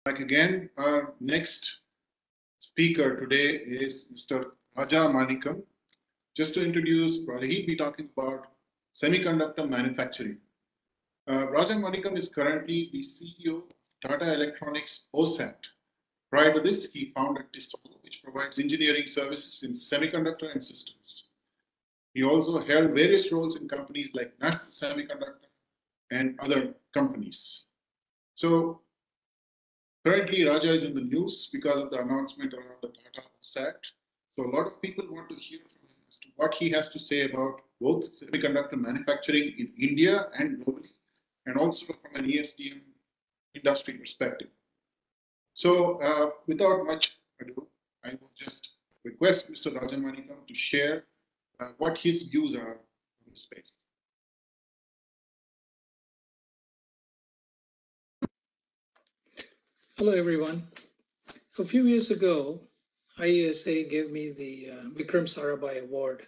Back again, our next speaker today is Mr. Raja Manickam. Just to introduce, he'll be talking about semiconductor manufacturing. Raja Manickam is currently the CEO of Tata Electronics OSAT. Prior to this, he founded Tistable, which provides engineering services in semiconductor and systems. He also held various roles in companies like National Semiconductor and other companies. So currently, Raja is in the news because of the announcement around the Tata OSAT. So a lot of people want to hear from him as to what he has to say about both semiconductor manufacturing in India and globally, and also from an ESDM industry perspective. So without much ado, I will just request Mr. Raja Manickam to share what his views are on the space. Hello, everyone. A few years ago, IESA gave me the Vikram Sarabhai Award.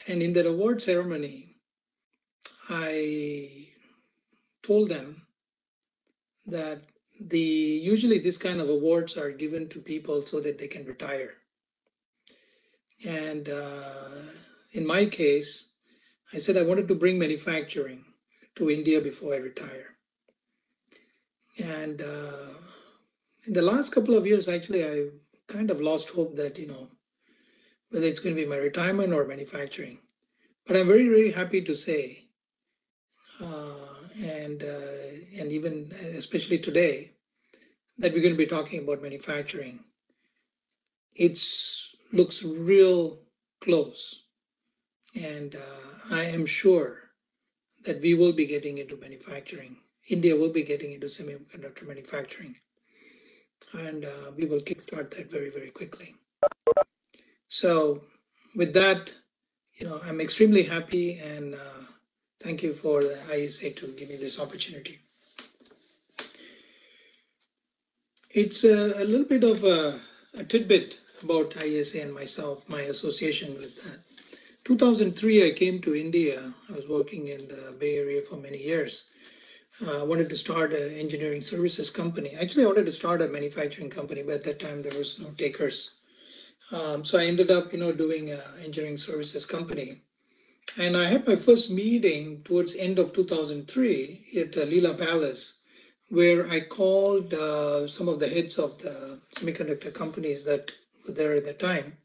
And in that award ceremony, I told them that usually this kind of awards are given to people so that they can retire. And in my case, I said I wanted to bring manufacturing to India before I retire. And in the last couple of years, actually, I kind of lost hope that, whether it's going to be my retirement or manufacturing. But I'm very, very happy to say, and even especially today, that we're going to be talking about manufacturing. It looks real close. And I am sure that we will be getting into manufacturing. India will be getting into semiconductor manufacturing. And we will kickstart that very, very quickly. So with that, I'm extremely happy, and thank you for the IESA to give me this opportunity. It's a little bit of a tidbit about IESA and myself, my association with that. 2003, I came to India. I was working in the Bay Area for many years. I wanted to start an engineering services company. Actually, I wanted to start a manufacturing company, but at that time there was no takers. So I ended up, doing an engineering services company. And I had my first meeting towards end of 2003 at Leela Palace, where I called some of the heads of the semiconductor companies that were there at the time.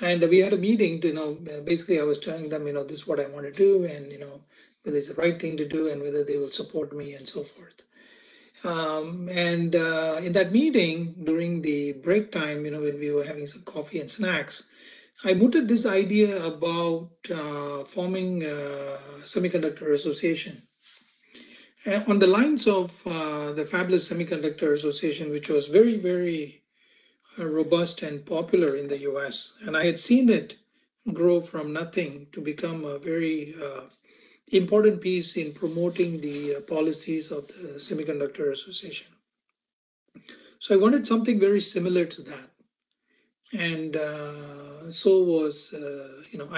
And we had a meeting to, basically I was telling them, this is what I want to do, and, whether it's the right thing to do and whether they will support me and so forth. In that meeting, during the break time, when we were having some coffee and snacks, I mooted this idea about forming a semiconductor association. On the lines of the Fabulous Semiconductor Association, which was very, very robust and popular in the US. And I had seen it grow from nothing to become a very important piece in promoting the policies of the Semiconductor Association. So I wanted something very similar to that. And so was,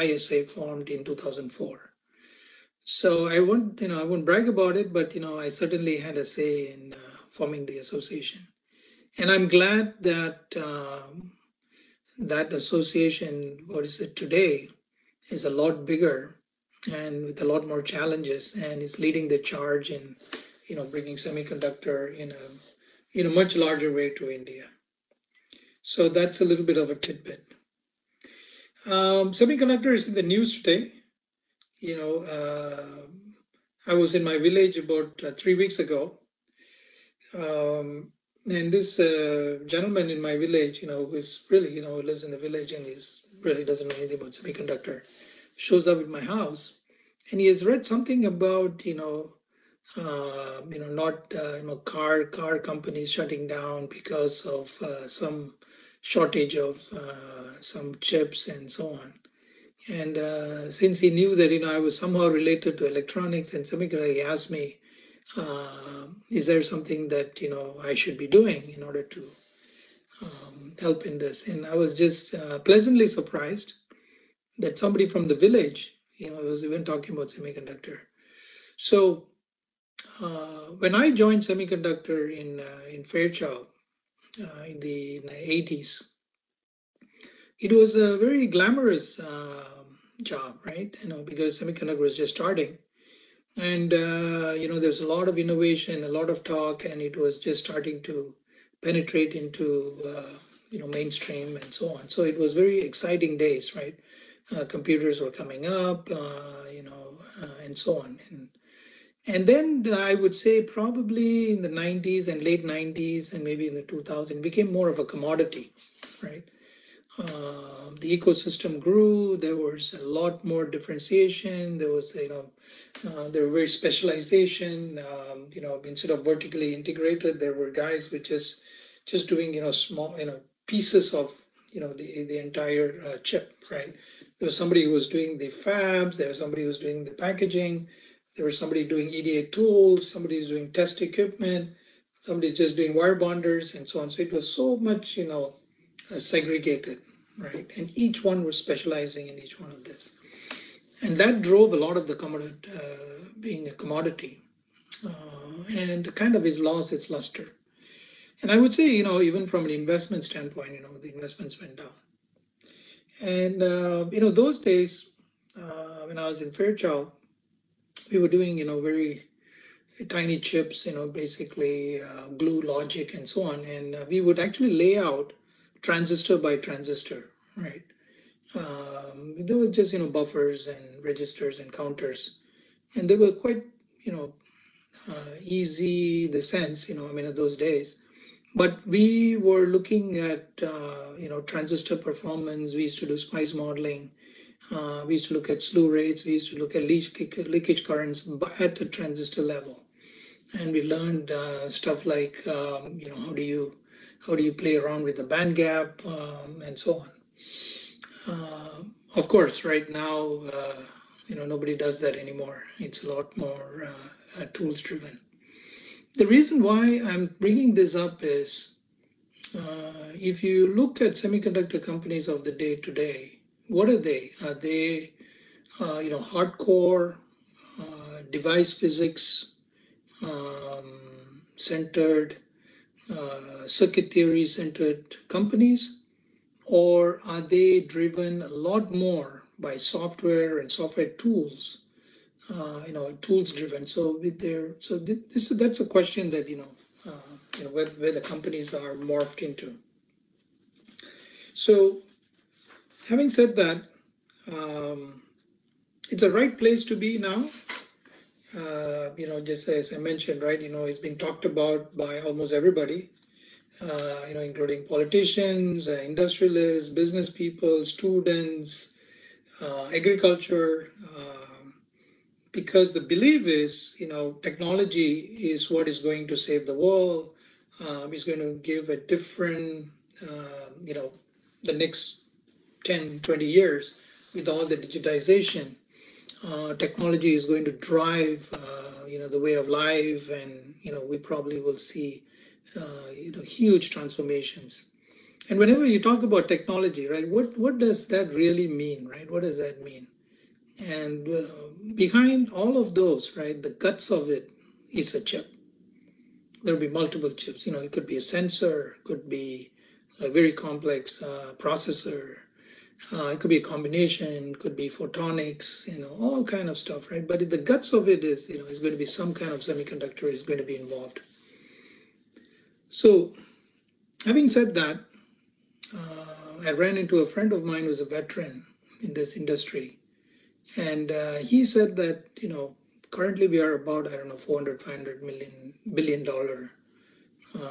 ISA formed in 2004. So I won't brag about it, but, I certainly had a say in forming the association. And I'm glad that that association, what is it today, is a lot bigger and with a lot more challenges, and is leading the charge in, bringing semiconductor in a much larger way to India. So that's a little bit of a tidbit. Semiconductor is in the news today. I was in my village about 3 weeks ago. And this gentleman in my village, who is really, lives in the village and really doesn't know anything about semiconductor, shows up at my house, and he has read something about, car companies shutting down because of some shortage of some chips and so on. And since he knew that, I was somehow related to electronics and semiconductor, he asked me, is there something that I should be doing in order to help in this? And I was just pleasantly surprised that somebody from the village, was even talking about semiconductor. So When I joined Semiconductor in Fairchild in the 80s, it was a very glamorous job, right? Because Semiconductor was just starting. And there's a lot of innovation, a lot of talk, and it was just starting to penetrate into mainstream and so on. So it was very exciting days, right? Computers were coming up, and so on. And then I would say probably in the 90s and late 90s and maybe in the 2000s, it became more of a commodity, right? The ecosystem grew. There was a lot more differentiation. There was, there were very specialization. Instead of vertically integrated, there were guys with just doing, small, pieces of, the entire chip, right? There was somebody who was doing the fabs. There was somebody who was doing the packaging. There was somebody doing EDA tools. Somebody was doing test equipment. Somebody just doing wire bonders and so on. So it was so much, segregated, right? And each one was specializing in each one of this. And that drove a lot of the commodity, being a commodity, and kind of it lost its luster. And I would say, even from an investment standpoint, the investments went down. And, those days, when I was in Fairchild, we were doing, very tiny chips, basically glue logic and so on. And we would actually lay out transistor by transistor, right? There were just, buffers and registers and counters. And they were quite, easy in the sense, in those days. But we were looking at, transistor performance. We used to do spice modeling. We used to look at slew rates. We used to look at leakage currents at the transistor level. And we learned stuff like, how do you play around with the band gap and so on. Of course, right now, nobody does that anymore. It's a lot more tools driven. The reason why I'm bringing this up is if you look at semiconductor companies of the day today, what are they? Are they, hardcore device physics centered, circuit theory centered companies? Or are they driven a lot more by software and software tools, tools driven? So that's a question that where the companies are morphed into. So, having said that, it's a right place to be now. Just as I mentioned, right? It's been talked about by almost everybody. Including politicians, industrialists, business people, students, agriculture, because the belief is, technology is what is going to save the world, is going to give a different, the next 10, 20 years with all the digitization. Technology is going to drive, the way of life, and, we probably will see huge transformations. And whenever you talk about technology, right, what does that really mean, right? What does that mean? And behind all of those, right, the guts of it is a chip. There'll be multiple chips. It could be a sensor, could be a very complex processor. It could be a combination, could be photonics, all kind of stuff, right? But the guts of it is, is going to be some kind of semiconductor is going to be involved. So, having said that, I ran into a friend of mine who's a veteran in this industry. And he said that, currently we are about, 400, 500 billion dollar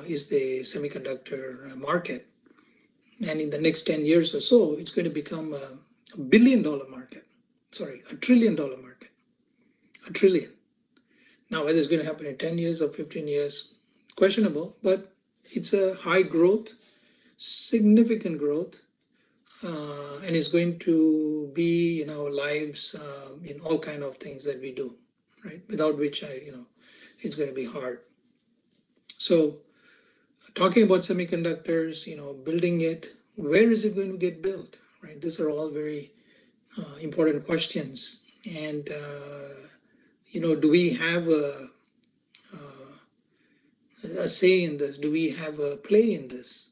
is the semiconductor market. And in the next 10 years or so, it's going to become a $1 billion market. Sorry, $1 trillion market. $1 trillion. Now, whether it's going to happen in 10 years or 15 years, questionable, but it's a high growth, significant growth, and it's going to be in our lives in all kind of things that we do, right? Without which, it's going to be hard. So, talking about semiconductors, building it, where is it going to get built, right? These are all very important questions. And, do we have a a say in this? Do we have a play in this?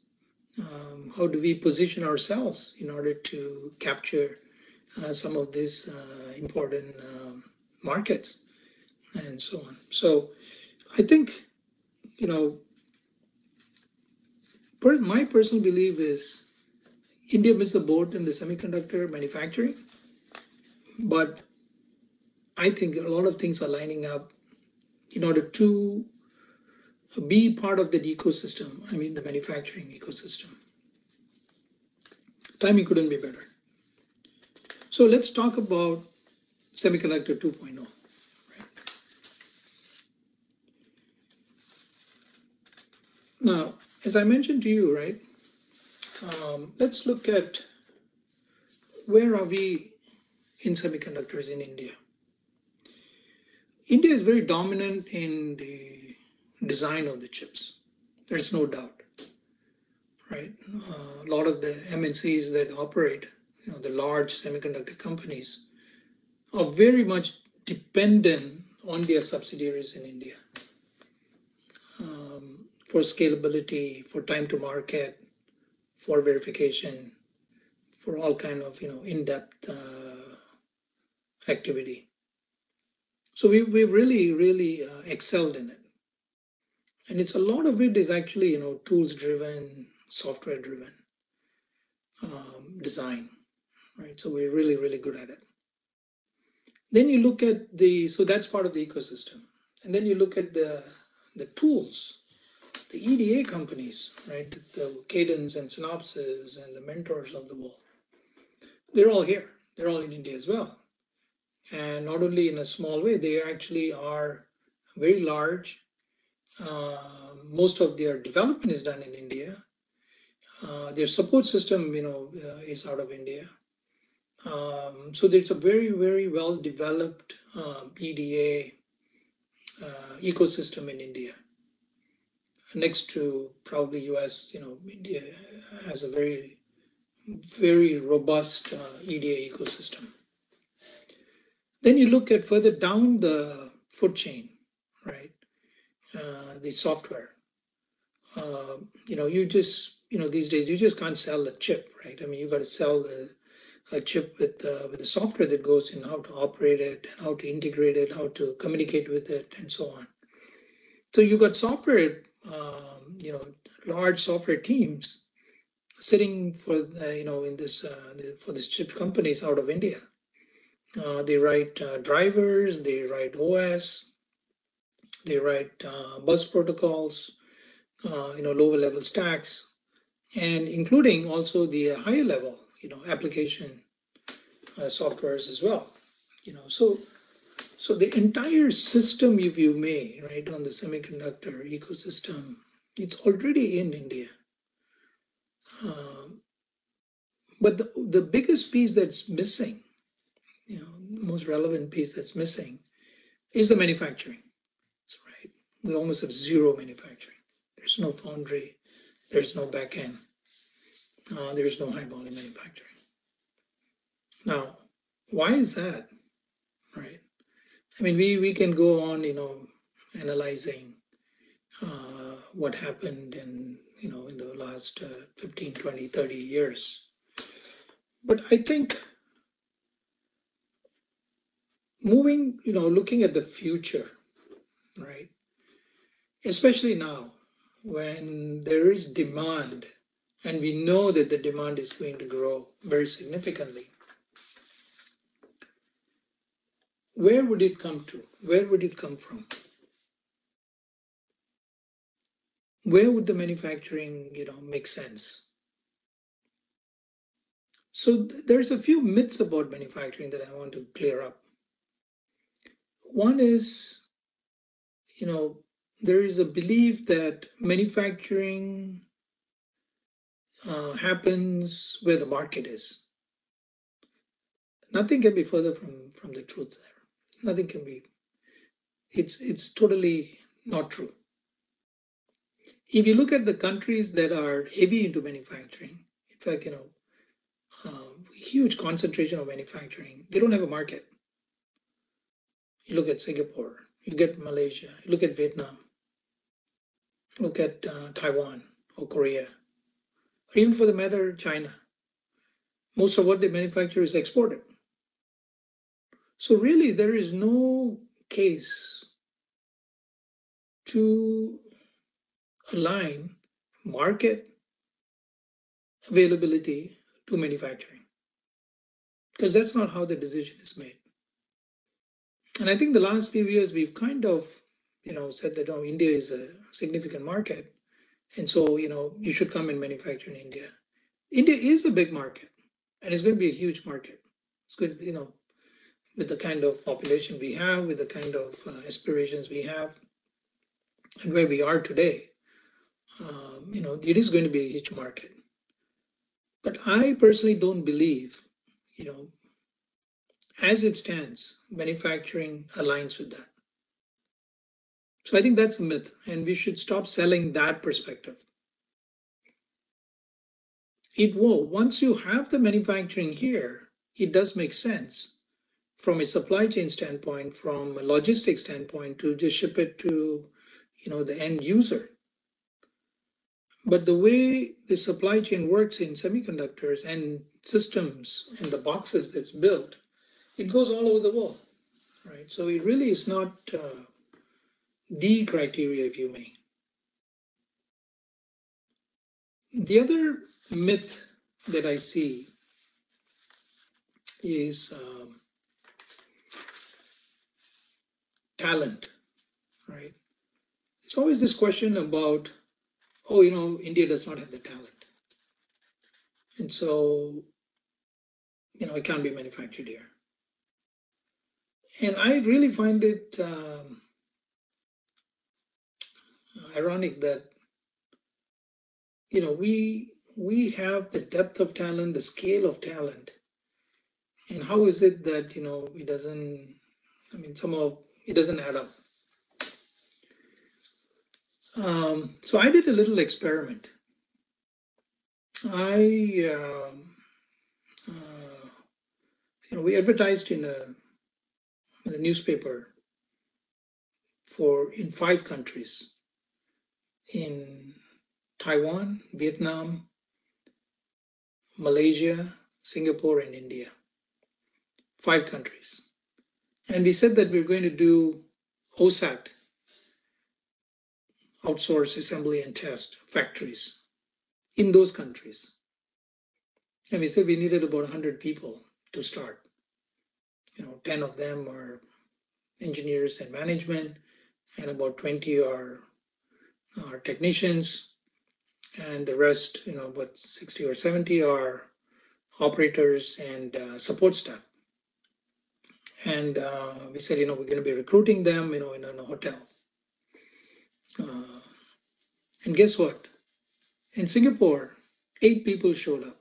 How do we position ourselves in order to capture some of these important markets and so on? So I think, my personal belief is India missed the boat in the semiconductor manufacturing, but I think a lot of things are lining up in order to be part of that ecosystem. I mean, the manufacturing ecosystem. Timing couldn't be better. So let's talk about Semiconductor 2.0. Right? Now, as I mentioned to you, right, let's look at where are we in semiconductors in India. India is very dominant in the design of the chips. There's no doubt, right? A lot of the MNCs that operate, the large semiconductor companies, are very much dependent on their subsidiaries in India for scalability, for time to market, for verification, for all kind of in-depth activity. So we've really excelled in it, and it's a lot of it is actually tools driven, software driven design, right? So we're really good at it. Then you look at so that's part of the ecosystem, and then you look at the tools, the EDA companies, right? The Cadence and Synopsys and the Mentors of the world. They're all here. They're all in India as well. And not only in a small way, they actually are very large. Most of their development is done in India. Their support system, is out of India. So there's a very well developed EDA ecosystem in India. Next to probably US, India has a very robust EDA ecosystem. Then you look at further down the food chain, right? The software. You just, these days you just can't sell a chip, right? I mean, you got to sell a chip with the software that goes in, how to operate it, and how to integrate it, how to communicate with it, and so on. So you got software, large software teams sitting for in this for these chip companies out of India. They write drivers, they write OS, they write bus protocols, lower level stacks, and including also the higher level, application softwares as well. So the entire system, if you may, right, on the semiconductor ecosystem, it's already in India. But the biggest piece that's missing, the most relevant piece that's missing, is the manufacturing. That's right. We almost have zero manufacturing. There's no foundry. There's no back end. There's no high volume manufacturing. Now, why is that? Right. I mean, we can go on, analyzing what happened in the last 15, 20, 30 years. But I think looking at the future, right? Especially now when there is demand, and we know that the demand is going to grow very significantly. Where would it come to? Where would it come from? Where would the manufacturing, make sense? So there's a few myths about manufacturing that I want to clear up. One is, there is a belief that manufacturing happens where the market is. Nothing can be further from the truth there. Nothing can be. It's totally not true. If you look at the countries that are heavy into manufacturing, in fact, huge concentration of manufacturing, they don't have a market. You look at Singapore, you get Malaysia, you look at Vietnam. Look at Taiwan or Korea, or even for the matter, China. Most of what they manufacture is exported. So really, there is no case to align market availability to manufacturing, because that's not how the decision is made. And I think the last few years we've kind of, said that India is a significant market, and so you should come and manufacture in India. India is a big market, and it's going to be a huge market. It's good, with the kind of population we have, with the kind of aspirations we have, and where we are today. It is going to be a huge market. But I personally don't believe, as it stands, manufacturing aligns with that. So I think that's a myth, and we should stop selling that perspective. It will. Once you have the manufacturing here, it does make sense from a supply chain standpoint, from a logistics standpoint, to just ship it to, the end user. But the way the supply chain works in semiconductors and systems and the boxes that's built, it goes all over the world, right? So it really is not the criteria, if you may. The other myth that I see is talent, right? It's always this question about, India does not have the talent. And so, it can't be manufactured here. And I really find it ironic that, we have the depth of talent, the scale of talent. And how is it that, it doesn't, somehow it doesn't add up. So I did a little experiment. We advertised in a newspaper in 5 countries, in Taiwan, Vietnam, Malaysia, Singapore, and India. 5 countries. And we said that we're going to do OSAT, outsource assembly and test factories, in those countries. And we said we needed about 100 people to start. 10 of them are engineers and management, and about 20 are technicians, and the rest, about 60 or 70 are operators and support staff. And we said, we're going to be recruiting them, in a hotel. And guess what? In Singapore, 8 people showed up.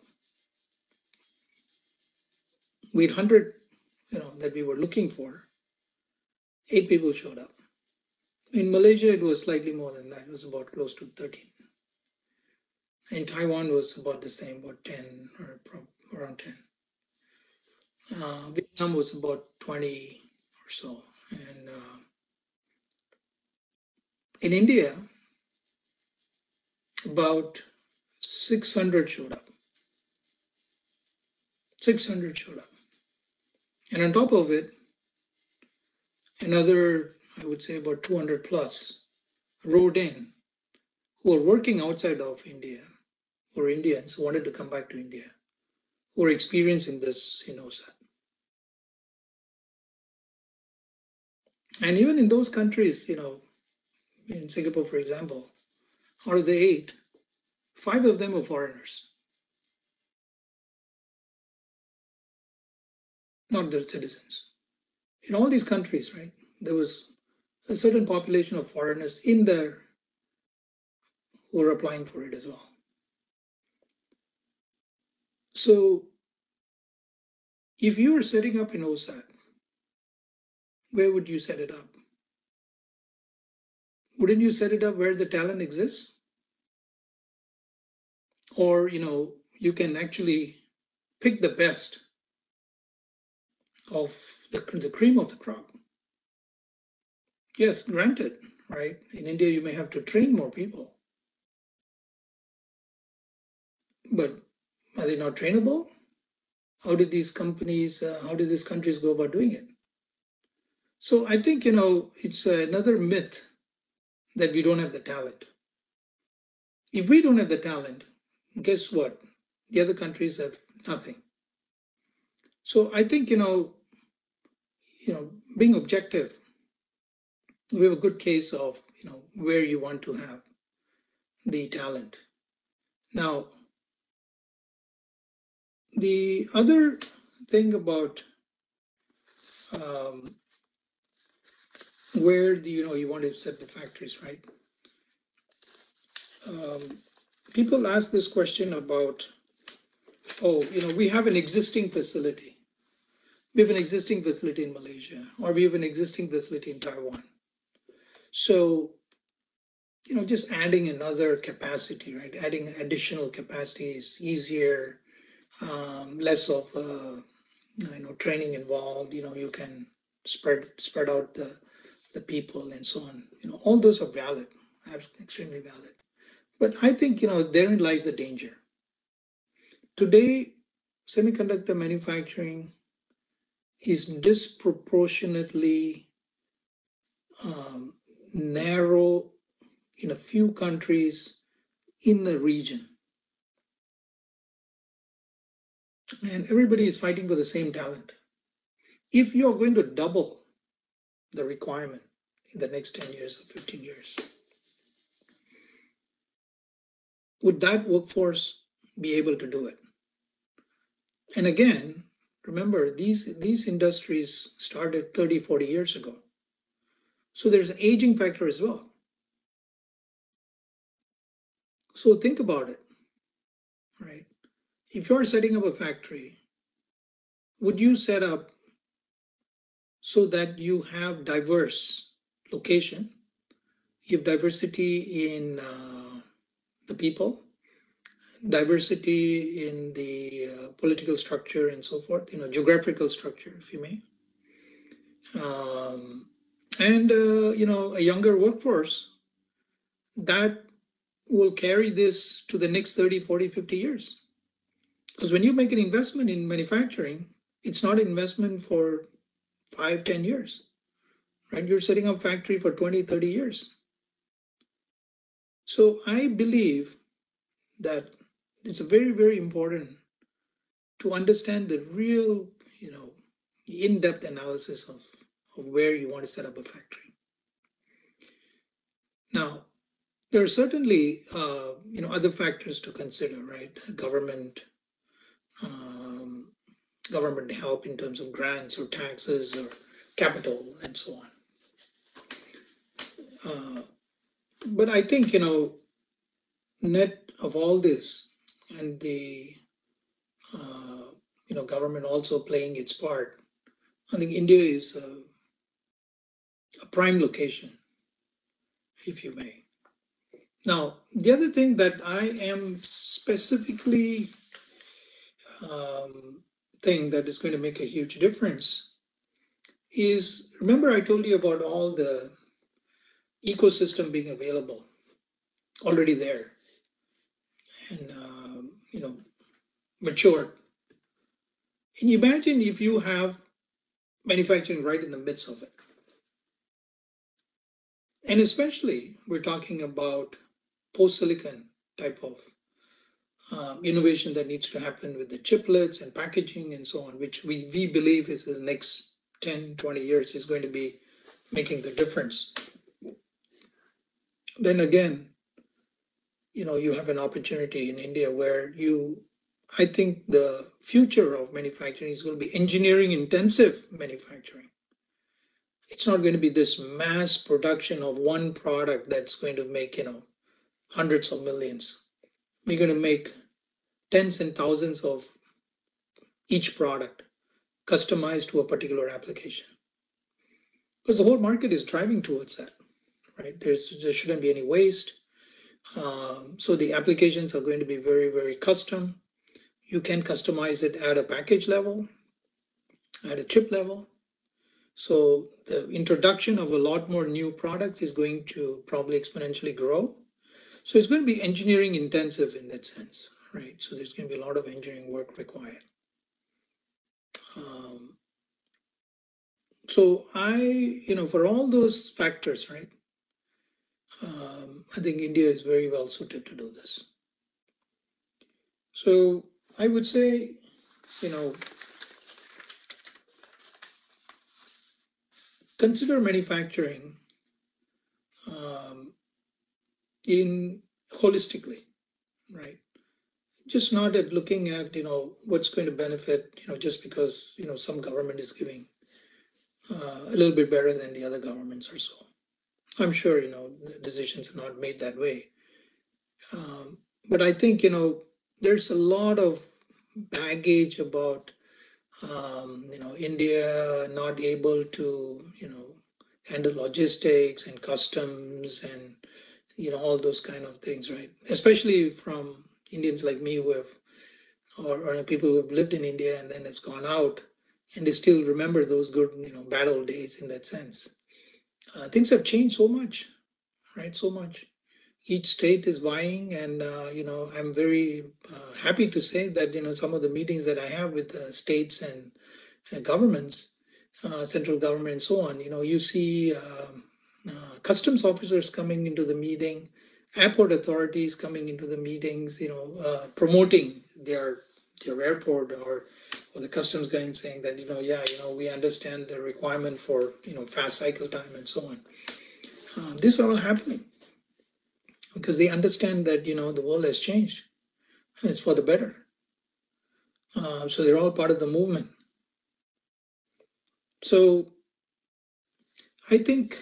We had 100, that we were looking for. 8 people showed up. In Malaysia, it was slightly more than that. It was about close to 13. In Taiwan was about the same, about 10 or around 10. Vietnam was about 20 or so. And in India, about 600 showed up. 600 showed up. And on top of it, another, I would say about 200 plus rode in, who are working outside of India, who are Indians who wanted to come back to India, who are experiencing this in OSAT. And even in those countries, in Singapore, for example, out of the 8, 5 of them are foreigners, not their citizens. In all these countries, right, there was a certain population of foreigners in there who were applying for it as well. So if you were setting up in OSAT, where would you set it up? Wouldn't you set it up where the talent exists? Or, you can actually pick the best of the cream of the crop. Yes, granted, right? In India, you may have to train more people. But are they not trainable? How did these companies, how did these countries go about doing it? So I think, it's another myth that we don't have the talent. If we don't have the talent, guess what? The other countries have nothing. So I think, being objective, we have a good case of, where you want to have the talent. Now, the other thing about where you want to set the factories, right? People ask this question about, we have an existing facility. We have an existing facility in Malaysia, or we have an existing facility in Taiwan. So, just adding another capacity, right? Adding additional capacity is easier, less of training involved. You can spread out the people and so on. All those are valid, extremely valid. But I think therein lies the danger. Today, semiconductor manufacturing is disproportionately narrow in a few countries in the region. And everybody is fighting for the same talent. If you're going to double the requirement in the next 10 years or 15 years, would that workforce be able to do it? And again, remember, these industries started 30, 40 years ago. So there's an aging factor as well. So think about it, right? If you're setting up a factory, would you set up so that you have diverse location, you have diversity in the people, diversity in the political structure and so forth, geographical structure, if you may, and a younger workforce that will carry this to the next 30, 40, 50 years. Because when you make an investment in manufacturing, it's not an investment for 5, 10 years, right? You're setting up factory for 20, 30 years. So I believe that it's very, very important to understand the real, in-depth analysis of where you want to set up a factory. Now, there are certainly, other factors to consider, right? Government help in terms of grants or taxes or capital and so on. But I think, net of all this and the, government also playing its part, I think India is a prime location, if you may. Now, the other thing that I am specifically thing that is going to make a huge difference is, remember I told you about all the ecosystem being available, already there, and matured. And imagine if you have manufacturing right in the midst of it. And especially, we're talking about post-silicon type of innovation that needs to happen with the chiplets and packaging and so on, which we believe is the next 10, 20 years is going to be making the difference. Then again, you have an opportunity in India where I think the future of manufacturing is going to be engineering intensive manufacturing. It's not going to be this mass production of one product that's going to make, hundreds of millions. We're going to make tens and thousands of each product customized to a particular application. Because the whole market is driving towards that, right? There shouldn't be any waste. So the applications are going to be very, very custom. You can customize it at a package level, at a chip level. So the introduction of a lot more new products is going to probably exponentially grow. So it's going to be engineering intensive in that sense, right? So there's going to be a lot of engineering work required. So for all those factors, right? I think India is very well suited to do this. So I would say, consider manufacturing in holistically, right? Just not at looking at, what's going to benefit, just because, some government is giving a little bit better than the other governments or so. I'm sure, the decisions are not made that way. But I think, there's a lot of baggage about, India not able to, handle logistics and customs and, all those kind of things, right? Especially from Indians like me who have, or people who have lived in India and then it's gone out and they still remember those good, bad old days in that sense. Things have changed so much, right? So much. Each state is vying, and I'm very happy to say that some of the meetings that I have with states and governments, central government, and so on. You see customs officers coming into the meeting, airport authorities coming into the meetings. Promoting their airport or the customs guy saying that we understand the requirement for fast cycle time and so on. This are all happening because they understand that the world has changed and it's for the better. So they're all part of the movement. So I think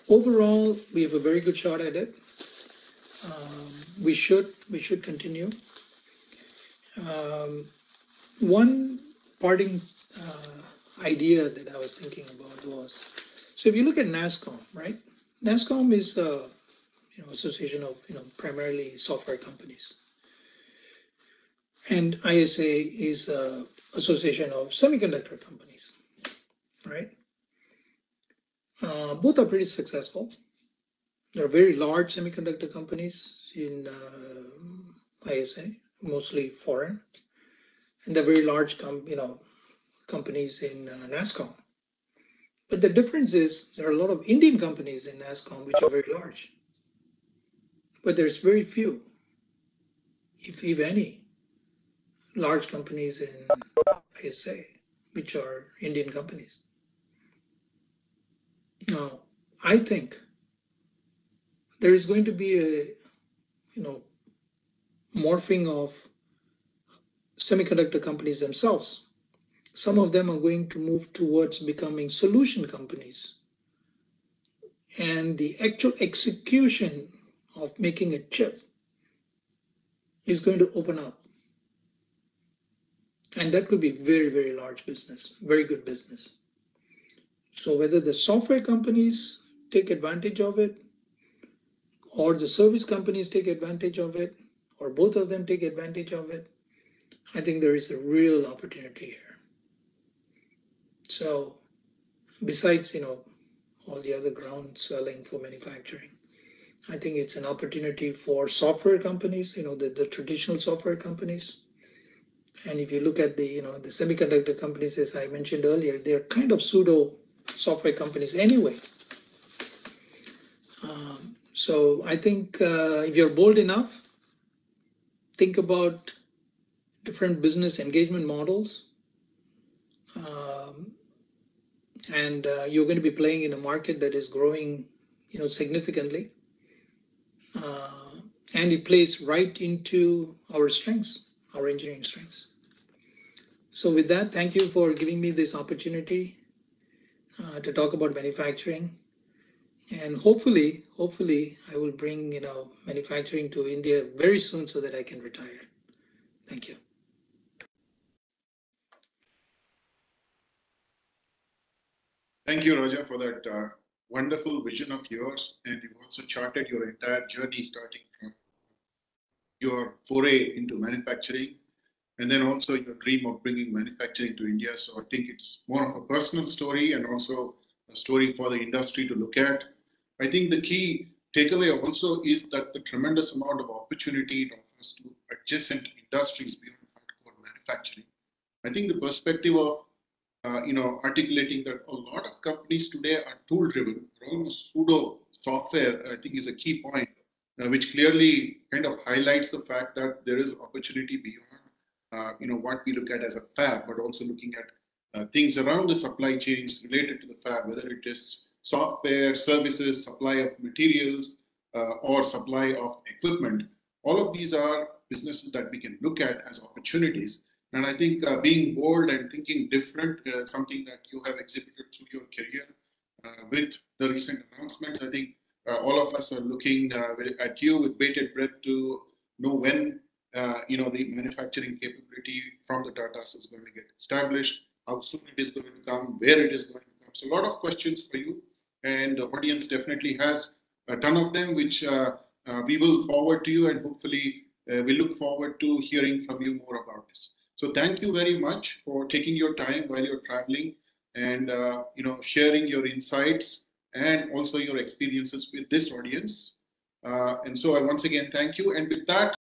overall we have a very good shot at it. We should continue. One parting idea that I was thinking about was, so if you look at NASSCOM, right? NASSCOM is a association of primarily software companies, and ISA is a association of semiconductor companies, right? Both are pretty successful. There are very large semiconductor companies in ISA, mostly foreign, and they're very large companies in NASSCOM. But the difference is there are a lot of Indian companies in NASSCOM which are very large, but there's very few, if any, large companies in ISA which are Indian companies. Now, I think there is going to be a morphing of semiconductor companies themselves. Some of them are going to move towards becoming solution companies. And the actual execution of making a chip is going to open up. And that could be very, very large business, very good business. So whether the software companies take advantage of it, or the service companies take advantage of it, or both of them take advantage of it, I think there is a real opportunity here. So besides, all the other ground swelling for manufacturing, I think it's an opportunity for software companies, the traditional software companies. And if you look at the semiconductor companies, as I mentioned earlier, they're kind of pseudo software companies anyway. So I think if you're bold enough, think about different business engagement models. And you're going to be playing in a market that is growing, significantly. And it plays right into our strengths, our engineering strengths. So with that, thank you for giving me this opportunity to talk about manufacturing. And hopefully, I will bring, manufacturing to India very soon so that I can retire. Thank you. Thank you, Raja, for that wonderful vision of yours. And you've also charted your entire journey starting from your foray into manufacturing and then also your dream of bringing manufacturing to India. So I think it's more of a personal story and also a story for the industry to look at. I think the key takeaway also is that the tremendous amount of opportunity it offers to adjacent industries beyond hardcore manufacturing. I think the perspective of articulating that a lot of companies today are tool-driven, almost pseudo software, I think is a key point, which clearly kind of highlights the fact that there is opportunity beyond, what we look at as a fab, but also looking at things around the supply chains related to the fab, whether it is software, services, supply of materials, or supply of equipment. All of these are businesses that we can look at as opportunities. And I think being bold and thinking different is something that you have exhibited through your career with the recent announcements. I think all of us are looking at you with bated breath to know when the manufacturing capability from the Tatas is going to get established, how soon it is going to come, where it is going to come. So a lot of questions for you, and the audience definitely has a ton of them, which we will forward to you, and hopefully we look forward to hearing from you more about this. So thank you very much for taking your time while you're traveling and sharing your insights and also your experiences with this audience. And so I once again thank you. And with that,